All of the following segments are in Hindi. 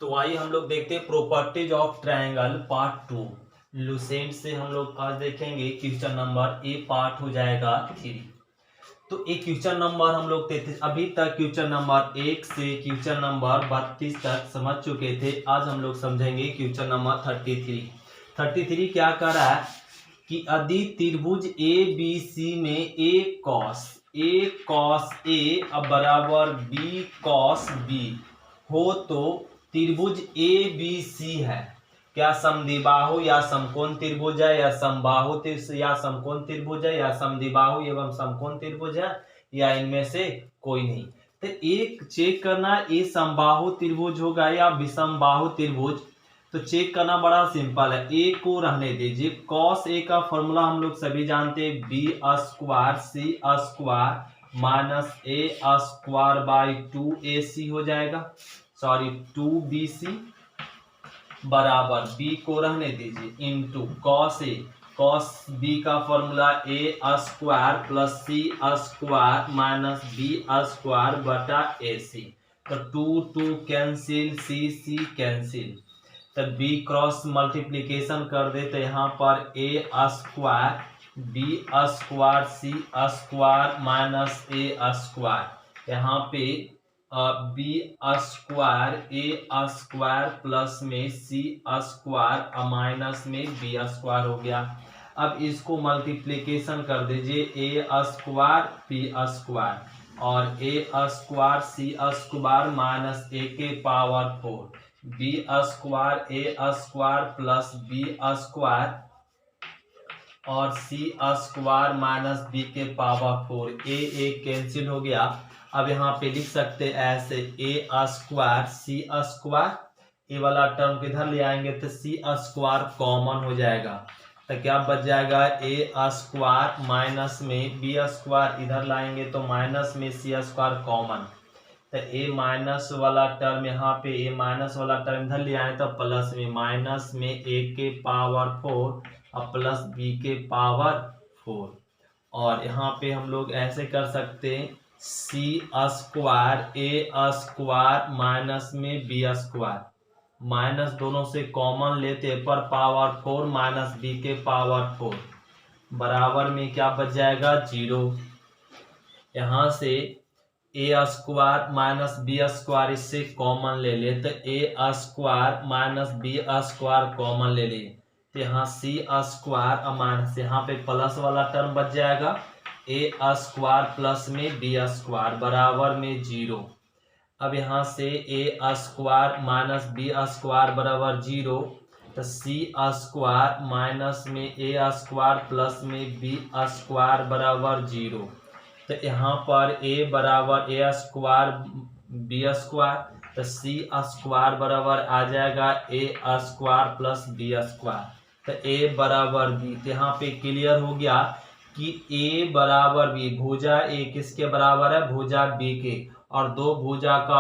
तो आइए हम लोग देखते हैं properties of triangle part 2। Lucent से हम लोग आज देखेंगे क्वेश्चन नंबर ए पार्ट हो जाएगा 3। तो एक क्वेश्चन नंबर हम लोग 33 अभी तक क्वेश्चन नंबर 1 से क्वेश्चन नंबर 32 तक समझ चुके थे। आज हम लोग समझेंगे क्वेश्चन नंबर 33 क्या कर रहा है कि यदि त्रिभुज ए बी सी में ए कॉस ए बराबर बी कॉस बी हो तो त्रिभुज ए बी सी है क्या समद्विबाहु या समकोण त्रिभुज है या समबाहु या समकोण त्रिभुज है या समद्विबाहु एवं समकोण त्रिभुज है या इनमें से कोई नहीं। तो एक चेक करना ये समबाहु त्रिभुज होगा या विषमबाहु त्रिभुज। तो चेक करना बड़ा सिंपल है, ए को रहने दीजिए। कॉस ए का फॉर्मूला हम लोग सभी जानते हैं, b square c square minus a square by 2ac हो जाएगा, सॉरी 2bc बराबर बी को रहने दीजिए into cos A cos B का फॉर्मूला ए स्क्वायर प्लस सी स्क्वायर माइनस बी स्क्वायर बटा ac। तो 2 कैंसिल, सी कैंसिल, तो बी क्रॉस मल्टीप्लीकेशन कर दे तो यहाँ पर ए square B square c square minus a square, यहाँ पे B square A square plus में सी स्क्वायर माइनस में बी स्क्वायर हो गया। अब इसको मल्टीप्लीकेशन कर दीजिए, ए स्क्वायर बी स्क्वायर और ए स्क्वायर सी स्क्वायर माइनस ए के power 4 B square A square plus B square और सी स्क्वायर माइनस बी के पावर 4, ए कैंसिल हो गया। अब यहाँ पे लिख सकते हैं ऐसे, ए स्क्वायर सी स्क्वायर, ए वाला टर्म किधर ले आएंगे तो सी स्क्वायर कॉमन हो जाएगा, तो क्या बच जाएगा ए स्क्वायर माइनस में बी स्क्वायर इधर लाएंगे तो माइनस में सी स्क्वायर कॉमन, तो ए माइनस वाला टर्म यहाँ पे ए माइनस वाला टर्म इधर ले आए तो प्लस में माइनस में ए के पावर 4 और प्लस बी के पावर 4। और यहाँ पे हम लोग ऐसे कर सकते हैं, C square A square minus में बी स्क्वायर, माइनस दोनों से कॉमन लेते पर पावर 4 माइनस बी के पावर 4 बराबर में क्या बच जाएगा 0। यहाँ से A square minus B square इससे कॉमन ले ले तो A square minus B square common ले ले तो यहाँ सी स्क्वायर माइनस यहाँ पे प्लस वाला टर्म बच जाएगा, ए स्क्वायर प्लस में बी स्क्वायर बराबर में 0। अब यहाँ से A square minus B square बराबर 0 तो सी स्क्वायर माइनस में ए स्क्वायर प्लस में बी स्क्वायर बराबर 0। तो यहाँ पर a बराबर ए स्क्वायर बी स्क्वायर तो सी स्क्वायर बराबर आ जाएगा ए स्क्वायर प्लस बी स्क्वायर, तो a बराबर b। तो यहाँ पे क्लियर हो गया कि a बराबर b, भुजा a किसके बराबर है भुजा b के, और दो भुजा का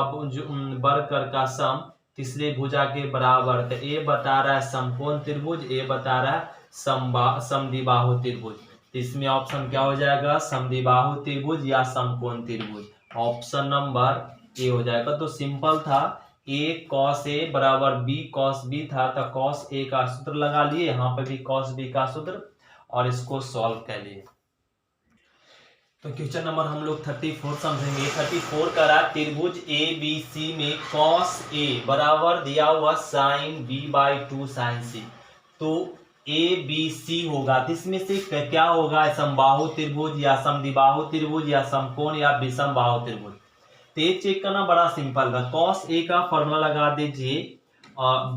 वर्ग का सम तीसरे भुजा के बराबर। तो a बता रहा है समकोण त्रिभुज, a बता रहा है समद्विबाहु त्रिभुज। इसमें ऑप्शन क्या हो जाएगा समद्विबाहु त्रिभुज या समकोण त्रिभुज, ऑप्शन नंबर ए हो जाएगा। तो सिंपल था, ए कॉस ए बराबर बी कॉस बी था तो कॉस ए का सूत्र लगा लिए, यहाँ पे भी कॉस बी का सूत्र, और इसको सॉल्व कर लिए। तो क्वेश्चन नंबर हम लोग 34 समझेंगे। 34 करा त्रिभुज ए बी सी में कॉस ए बराबर दिया हुआ साइन बी बाई 2 साइन सी, तो ए बी सी होगा, इसमें से क्या होगा समबाहु त्रिभुज या समद्विबाहु त्रिभुज या समकोण या विषमबाहु त्रिभुज। तो ये चेक करना बड़ा सिंपल है, कॉस ए का फॉर्मूला लगा दीजिए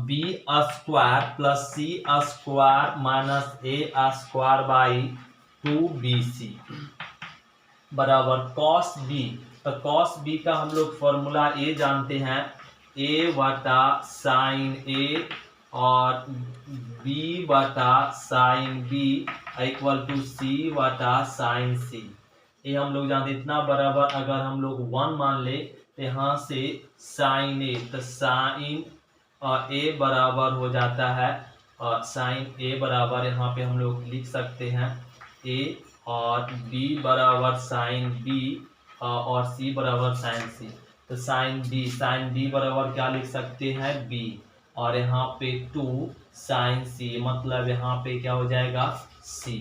b square plus C square minus a square by 2bc बराबर कॉस बी। तो कॉस बी का हम लोग फॉर्मूला ए जानते हैं, ए बटा साइन ए और b बटा साइन बी इक्वल टू सी बटा साइन सी, ये हम लोग जानते। इतना बराबर अगर हम लोग 1 मान ले तो यहाँ से साइन ए, तो साइन ए बराबर हो जाता है साइन ए बराबर यहाँ पे हम लोग लिख सकते हैं ए और b बराबर साइन बी और c बराबर साइन सी। तो साइन बी बराबर क्या लिख सकते हैं बी, और यहाँ पे 2 साइन सी, मतलब यहाँ पे क्या हो जाएगा सी।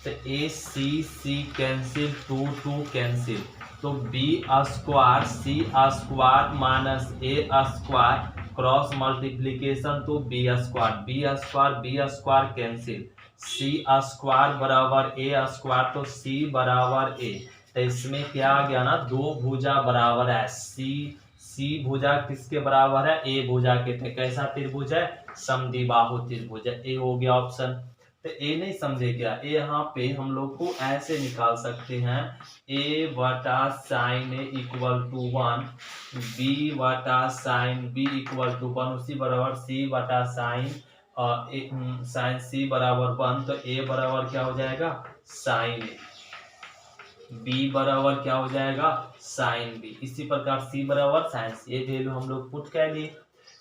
तो ए सी कैंसिल, 2 कैंसिल, तो B square c square minus a square cross multiplication, तो बी स्क्वायर कैंसिल, सी स्क्वायर बराबर ए स्क्वायर, तो सी बराबर ए। तो इसमें क्या आ गया ना, दो भुजा बराबर है, सी भुजा किसके बराबर है, ए भुजा के। थे कैसा त्रिभुज है, समद्विबाहु त्रिभुज है। ए हो गया ऑप्शन। तो ए नहीं समझे क्या, ए यहाँ पे हम लोग को ऐसे निकाल सकते हैं, ए बटा sine a equal to 1, b बटा साइन बी इक्वल टू 1, उसी बराबर सी बटा साइन साइन सी बराबर 1। तो ए बराबर क्या हो जाएगा साइन ए, बी बराबर क्या हो जाएगा साइन बी, इसी प्रकार सी बराबर साइन सी। ये वैल्यू हम लोग पुट कर लिए।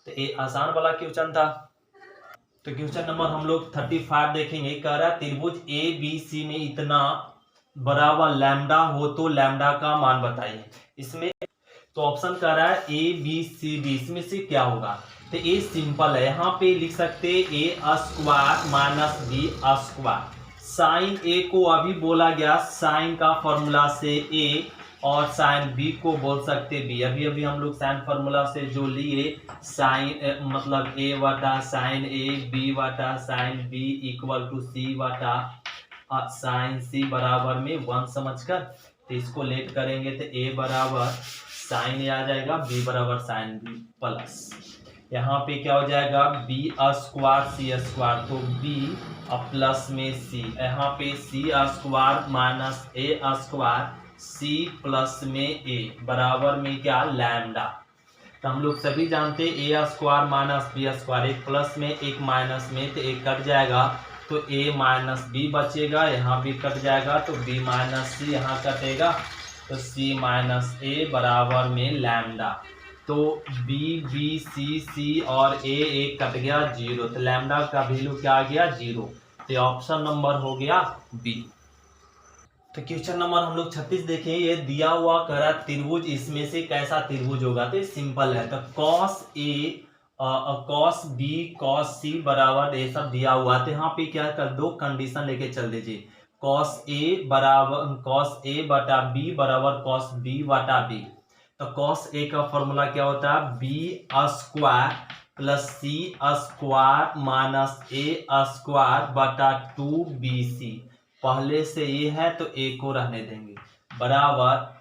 तो ये आसान वाला क्वेश्चन था। तो क्वेश्चन नंबर हम लोग 35 देखेंगे। कह रहा है त्रिभुज ए बी सी में इतना बराबर लैम्डा हो तो लैम्डा का मान बताइए। इसमें तो ऑप्शन कह रहा है ए बी सी डी, इसमें से क्या होगा। तो ए सिंपल है, यहाँ पे लिख सकते A square minus B square. Sine A को अभी बोला गया साइन का फॉर्मूला से ए, और साइन बी को बोल सकते बी। अभी हम लोग साइन फॉर्मूला से जो लिए साइन मतलब ए बटा साइन ए, बी बटा साइन बी इक्वल टू सी बटा साइन सी बराबर में 1 समझकर। तो इसको लेट करेंगे तो ए बराबर साइन ए आ जाएगा, बी बराबर साइन बी प्लस यहाँ पे क्या हो जाएगा बी स्क्वायर सी स्क्वायर, तो बी प्लस में सी, यहाँ पे सी square minus a square, C plus में ए बराबर में क्या लैम्डा। तो हम लोग सभी जानते हैं ए स्क्वायर माइनस बी स्क्वायर, एक प्लस में एक माइनस में, तो एक कट जाएगा तो ए माइनस बी बचेगा, यहाँ भी कट जाएगा तो बी माइनस सी यहाँ कटेगा, तो सी माइनस ए बराबर में लैम्डा। तो बी सी और ए कट गया 0, तो लैम्डा का वैल्यू क्या आ गया 0। तो ऑप्शन नंबर हो गया बी। तो क्वेश्चन नंबर हम लोग 36 देखें। ये दिया हुआ कह रहा त्रिभुज, इसमें से कैसा त्रिभुज होगा। तो सिंपल है, तो cos A cos B cos सी बराबर ये सब दिया हुआ। तो यहाँ पे क्या कर दो कंडीशन लेके चल दीजिए, कॉस ए बटा बी बराबर कॉस बी बटा बी। तो कॉस ए का फॉर्मूला क्या होता है B square plus C square minus a square बटा 2bc। पहले से ये है तो ए को रहने देंगे, बराबर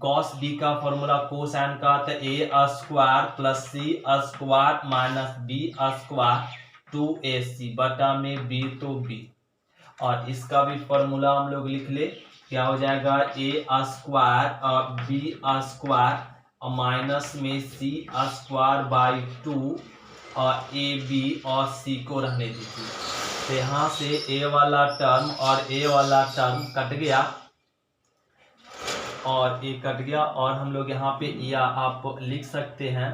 कॉस बी का फॉर्मूला कोसाइन का, तो A square plus C square minus B square 2ac बटा में बी तो बी। और इसका भी फॉर्मूला हम लोग लिख ले, क्या हो जाएगा ए स्क्वायर बी स्क्वायर माइनस में सी स्क्वायर बाई 2 और ए बी और सी को रहने दीजिए। तो यहाँ से ए वाला टर्म और ए वाला टर्म कट गया और ए कट गया, और हम लोग यहाँ पे या आप लिख सकते हैं,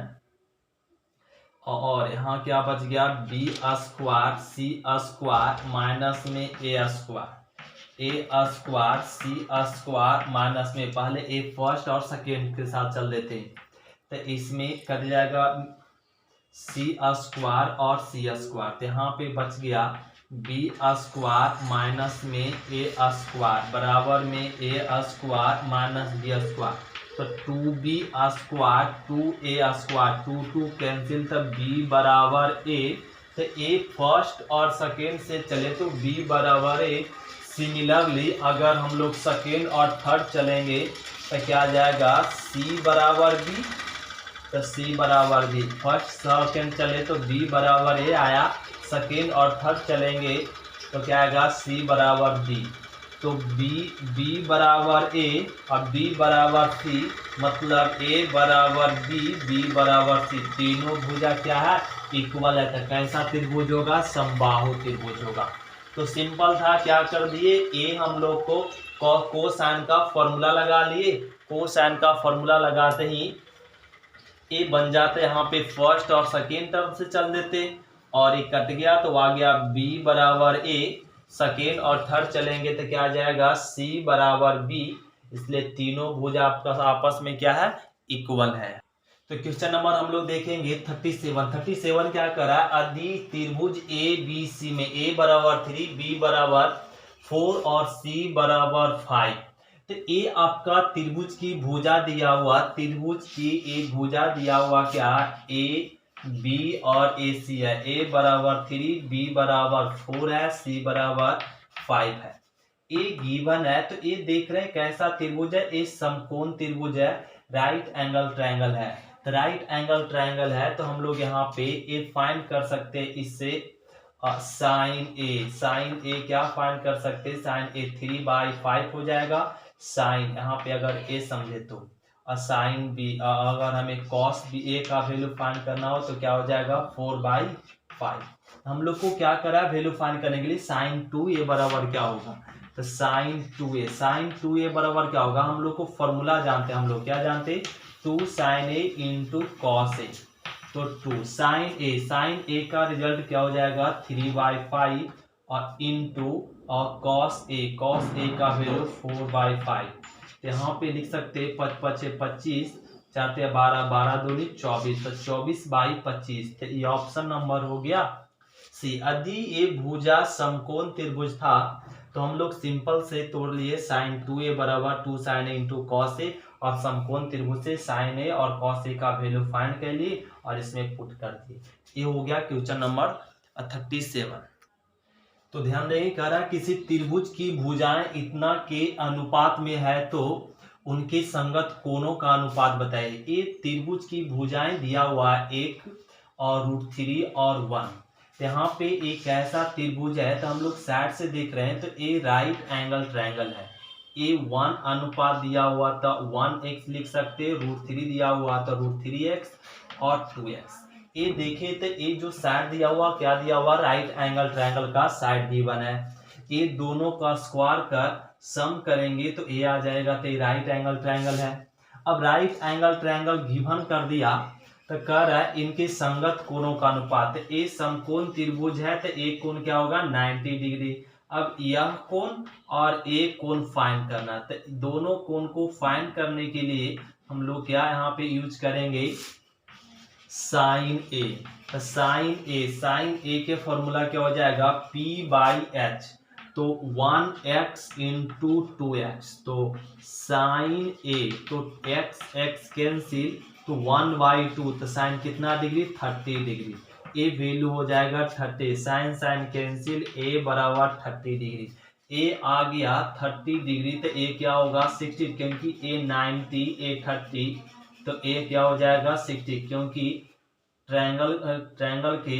और यहाँ क्या बच गया B square c square minus में ए square, A square c square minus में, पहले ए फर्स्ट और सेकेंड के साथ चल देते हैं। तो इसमें कट जाएगा सी स्क्वायर और सी स्क्वायर, तो यहाँ पे बच गया बी स्क्वायर माइनस में ए स्क्वायर बराबर में ए स्क्वायर माइनस बी स्क्वायर। तो 2b square 2a square 2 cancel, तब b बराबर a। तो a फर्स्ट और सेकेंड से चले तो b बराबर a। सिमिलरली अगर हम लोग सेकेंड और थर्ड चलेंगे तो क्या आ जाएगा c बराबर b, तो c बराबर b। फर्स्ट सेकेंड चले तो b बराबर a आया, सेकेंड और थर्ड चलेंगे तो क्या आएगा c बराबर b। तो b बराबर a और b बराबर c, मतलब a बराबर b b बराबर c, तीनों भुजा क्या है इक्वल है। तो कैसा त्रिभुज होगा समबाहु त्रिभुज होगा। तो सिंपल था, क्या कर दिए ए हम लोग को कोसाइन का फॉर्मूला लगा लिए, कोसाइन का फॉर्मूला लगाते ही ए बन जाते, यहाँ पे फर्स्ट और सेकेंड टर्म से चल देते, और ये कट गया तो आ गया b बराबर a। सेकेंड और थर्ड चलेंगे तो क्या आ जाएगा c बराबर b, इसलिए तीनों भुजा आपका आपस में क्या है इक्वल है। तो क्वेश्चन नंबर हम लोग देखेंगे 37 क्या करा, यदि त्रिभुज ए बी सी में ए बराबर 3, बी बराबर 4 और सी बराबर 5, तो ए आपका त्रिभुज की भुजा दिया हुआ, त्रिभुज की एक भुजा दिया हुआ क्या, ए बी और ए सी है। ए बराबर 3, बी बराबर 4 है, सी बराबर 5 है। ए गिवन है, तो ये देख रहे हैं कैसा त्रिभुज है, ये समकोण त्रिभुज है, राइट एंगल ट्रायंगल है। तो राइट एंगल ट्रायंगल है तो हम लोग यहाँ पे ए फाइंड कर सकते हैं इससे, साइन ए क्या फाइंड कर सकते हैं, साइन ए 3/5 हो जाएगा। साइन यहाँ पे अगर ए समझे तो, और साइन बी, अगर हमें कॉस बी ए का वैल्यू फाइंड करना हो तो क्या हो जाएगा 4/5। हम लोग को क्या करा वैल्यू फाइंड करने के लिए, साइन 2a बराबर क्या होगा, तो साइन 2a बराबर क्या होगा, हम लोग को फॉर्मूला जानते हैं, हम लोग क्या जानते, 2 sin a into cos A. तो 2 साइन ए का रिजल्ट क्या हो जाएगा 3/5 और इंटू और कॉस ए का वैल्यू 4/5। तो यहाँ पे लिख सकते हैं 5×5 = 25, 4×3 = 12, 12 दूनी 24, तो 24/25। तो ये ऑप्शन नंबर हो गया सी। यदि ये भुजा समकोण त्रिभुज था तो हम लोग सिंपल से तोड़ लिए, साइन 2a बराबर 2 sin a into cos A, और समकोण त्रिभुज से साइन ए और कॉस ए का वैल्यू फाइंड कर लिए और इसमें पुट कर दिए। ये हो गया क्वेश्चन नंबर 37। तो ध्यान रहे, कह रहा है किसी त्रिभुज की भुजाएं इतना के अनुपात में है तो उनके संगत कोणों का अनुपात बताइए। ये त्रिभुज की भुजाएं दिया हुआ है 1 और √3 और 1। यहाँ पे एक ऐसा त्रिभुज है, तो हम लोग साइड से देख रहे हैं, तो ये राइट एंगल ट्रायंगल है। ए 1 अनुपात दिया हुआ था 1x लिख सकते, √3 दिया हुआ था √3x और 2x। ये देखे तो ये जो साइड दिया हुआ क्या दिया हुआ, राइट एंगल ट्रायंगल का साइड गिवन है। ये दोनों का स्क्वायर कर सम करेंगे तो ये आ जाएगा, तो ये राइट एंगल ट्रायंगल है। अब राइट एंगल ट्रायंगल गिवन कर दिया तो कह रहा है इनके संगत कोणों का अनुपात, ए समकोण त्रिभुज है तो एक कोण क्या होगा 90 डिग्री। अब यह कोण और एक कोण फाइंड करना, तो दोनों कोण को फाइंड करने के लिए हम लोग क्या यहाँ पे यूज करेंगे, साइन ए। तो साइन ए के फॉर्मूला क्या हो जाएगा P/H, तो 1x इंटू 2x, तो साइन ए, तो x कैंसिल, तो 1/2, तो साइन कितना डिग्री 30 डिग्री। ए वैल्यू हो जाएगा 30, साइन कैंसिल, ए बराबर 30 डिग्री। ए आ गया 30 डिग्री, तो ए क्या होगा 60, क्योंकि ए 90 ए 30, तो ए क्या हो जाएगा 60, क्योंकि ट्रायंगल के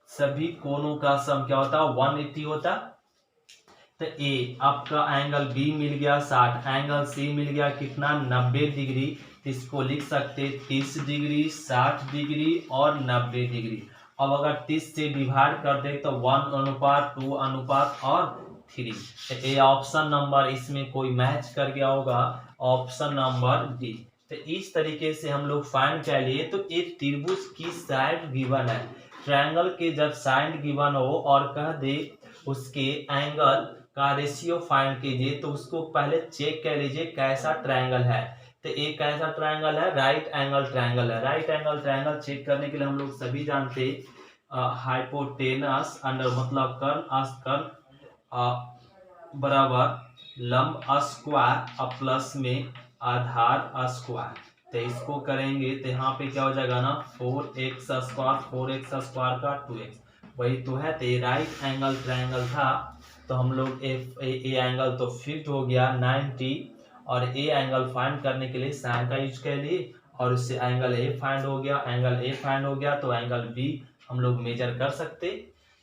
सभी कोणों का सम क्या होता है 180 होता। तो ए आपका एंगल बी मिल गया 60, एंगल सी मिल गया कितना 90 डिग्री, इसको लिख सकते 30 डिग्री, 60 डिग्री और 90 डिग्री। अब अगर 30 से डिवाइड कर दे तो 1:2 अनुपात और 3, तो ए ऑप्शन नंबर इसमें कोई मैच कर गया होगा, ऑप्शन नंबर डी। तो इस तरीके से हम लोग फाइंड कर लिए। तो एक त्रिभुज की साइड गिवन है, ट्रायंगल के जब साइड गिवन हो और कह दे उसके एंगल का रेशियो फाइंड कीजिए, तो उसको पहले चेक कर लीजिए कैसा ट्रायंगल है। तो एक कैसा ट्रायंगल है, राइट एंगल ट्रायंगल है। राइट एंगल ट्रायंगल चेक करने के लिए हम लोग सभी जानते हाइपोटेनस अंडर मतलब कर्ण बराबर लंब स्क्वायर प्लस में आधार स्क्वायर। तो इसको करेंगे तो यहाँ पे क्या हो जाएगा ना 4x² का 2x, वही तो है। तो ये राइट एंगल ट्रायंगल था, तो हम लोग ए एंगल तो फिक्स हो गया 90, और ए एंगल फाइंड करने के लिए साइन का यूज कर लिए, और उससे एंगल ए फाइंड हो गया, तो एंगल बी हम लोग मेजर कर सकते।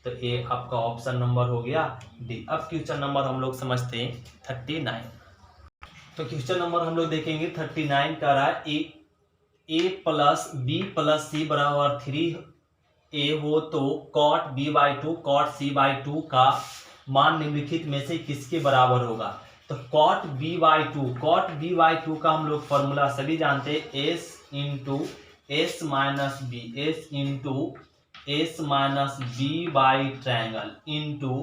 तो ये आपका ऑप्शन नंबर हो गया डी। अब क्वेश्चन नंबर हम लोग समझते हैं 39। तो क्वेश्चन नंबर हम लोग देखेंगे 39 का रहा है a प्लस बी प्लस सी बराबर 3a हो तो cot b/2 cot c/2 का मान निम्नलिखित में से किसके बराबर होगा। तो cot b/2 का हम लोग फॉर्मूला सभी जानते हैं, s into s minus b, s minus B by triangle into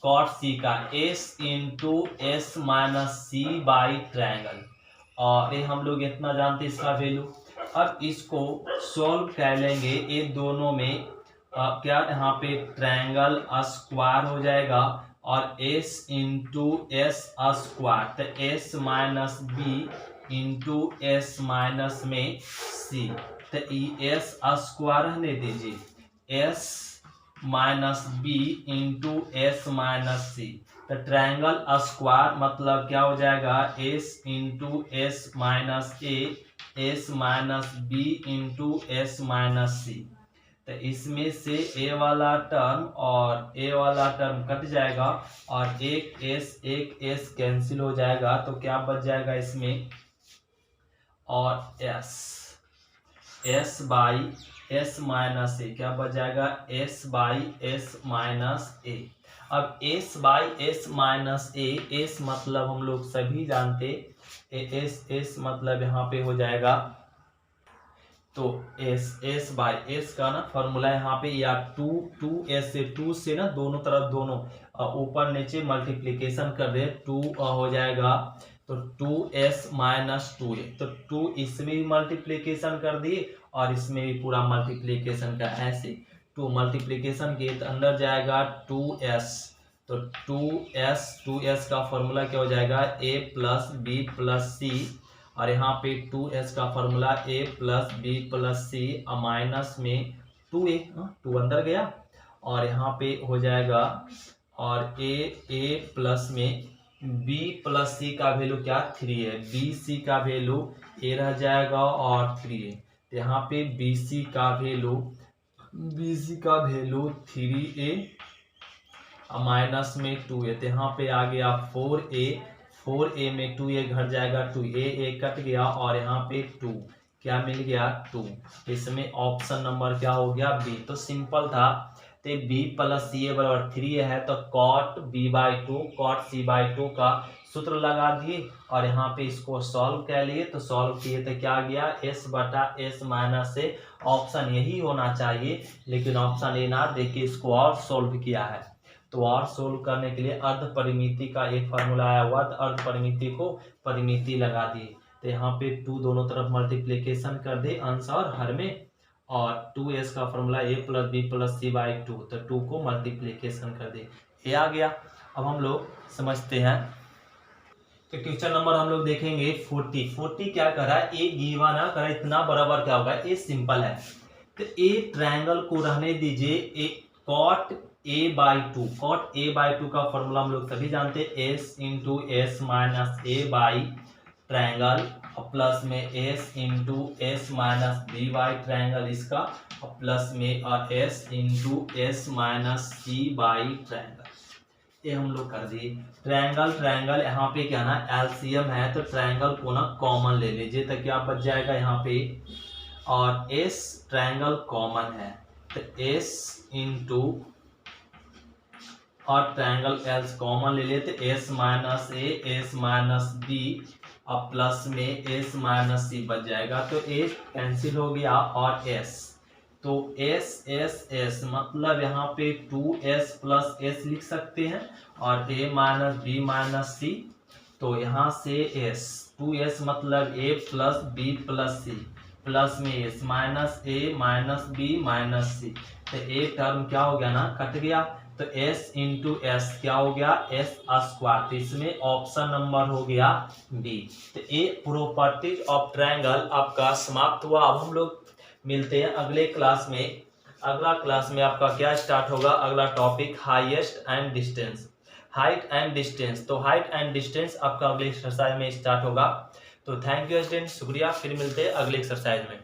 cot c का s into s minus C by triangle. और ये हम लोग इतना जानते हैं इसका वैल्यू। अब इसको सॉल्व कर लेंगे, ये दोनों में क्या यहाँ पे ट्रायंगल स्क्वायर हो जाएगा और s इंटू एस स्क्वायर, तो s minus B into S minus में सी, तो एस स्क्वायर रहने दीजिए, s minus B into S minus C, तो ट्रायंगल स्क्वायर मतलब क्या हो जाएगा, s इंटू एस माइनस ए, S minus B into S minus C. तो इसमें से ए वाला टर्म और ए वाला टर्म कट जाएगा और एक एस कैंसिल हो जाएगा, तो क्या बच जाएगा इसमें, और एस बाई एस माइनस ए, क्या बच जाएगा, एस बाई एस माइनस ए। अब S by S minus A, S मतलब हम लोग सभी जानते, एस मतलब यहाँ पे हो जाएगा, तो एस बाई एस का ना फॉर्मूला यहाँ पे, या टू एस से, टू से ना दोनों तरफ, दोनों ऊपर नीचे मल्टीप्लीकेशन कर दे, टू हो जाएगा, तो 2s माइनस 2a, तो 2 इसमें भी मल्टीप्लीकेशन कर दिए और इसमें भी पूरा मल्टीप्लीकेशन का, ऐसे 2 मल्टीप्लीकेशन किए तो अंदर जाएगा 2s, तो 2s का फॉर्मूला क्या हो जाएगा, a plus B plus c, और यहाँ पे 2s का formula a plus B plus c minus में 2a, 2 अंदर गया और यहाँ पे हो जाएगा, और a प्लस में b प्लस सी का वैल्यू क्या 3 है, bc का वैल्यू a रह जाएगा और 3 है, तो यहाँ पे bc का वैल्यू 3a माइनस में 2 है, तो यहाँ पे आ गया 4a में 2a घट जाएगा, 2a कट गया और यहाँ पे 2 क्या मिल गया 2, इसमें ऑप्शन नंबर क्या हो गया बी। तो सिंपल था, तो b प्लस सी बराबर 3 है, तो cot b by 2 cot c by 2 का सूत्र लगा दिए और यहाँ पे इसको सॉल्व कर लिए, तो सॉल्व किए तो क्या गया, s बटा s माइनस से, ऑप्शन यही होना चाहिए, लेकिन ऑप्शन ए ना देखिए इसको और सॉल्व किया है, तो और सोल्व करने के लिए अर्ध परिमिति का एक फार्मूला आया हुआ, तो अर्ध परिमिति को परिमिति लगा दिए, तो यहाँ पे 2 दोनों तरफ मल्टीप्लीकेशन कर दे अंश और हर में, और 2s का formula a plus B plus c by 2, तो 2 को मल्टीप्लीकेशन कर दे, ये आ गया। अब हम लोग समझते हैं, तो क्वेश्चन नंबर हम लोग देखेंगे 40 क्या कर रहा है, ए गिवन है, कर इतना बराबर क्या होगा, ए सिंपल है, तो ए ट्रायंगल को रहने दीजिए, A cot a by 2, cot a by 2 का फॉर्मूला हम लोग सभी जानते हैं, s into S minus A by triangle plus में s into S minus B by triangle इसका, प्लस में और s into S minus C by triangle, ये हम लोग कर दिए। ट्रायंगल यहाँ पे क्या ना एलसीएम है, तो ट्रायंगल को ना कॉमन ले लीजिए, तो क्या बच जाएगा यहाँ पे, और s ट्रायंगल कॉमन है, तो s इंटू और ट्रायंगल एल्स कॉमन ले लेते, s minus A S minus b और प्लस में s माइनस सी बच जाएगा, तो a कैंसिल हो गया और s, तो s मतलब यहाँ पे 2s प्लस s लिख सकते हैं और a minus B minus C, तो यहाँ से s 2s मतलब a plus B plus C plus में s minus a minus B minus C, तो एक टर्म क्या हो गया ना कट गया, तो s इंटू एस क्या हो गया s स्क्वायर, तो इसमें ऑप्शन नंबर हो गया बी। तो ये प्रॉपर्टीज ऑफ ट्रायंगल आपका समाप्त हुआ। अब हम लोग मिलते हैं अगले क्लास में। अगला क्लास में आपका क्या स्टार्ट होगा, अगला topic highest and distance, height and distance, तो हाइट एंड डिस्टेंस आपका अगले एक्सरसाइज में स्टार्ट होगा। तो थैंक यू स्टूडेंट, शुक्रिया, फिर मिलते हैं अगले एक्सरसाइज में।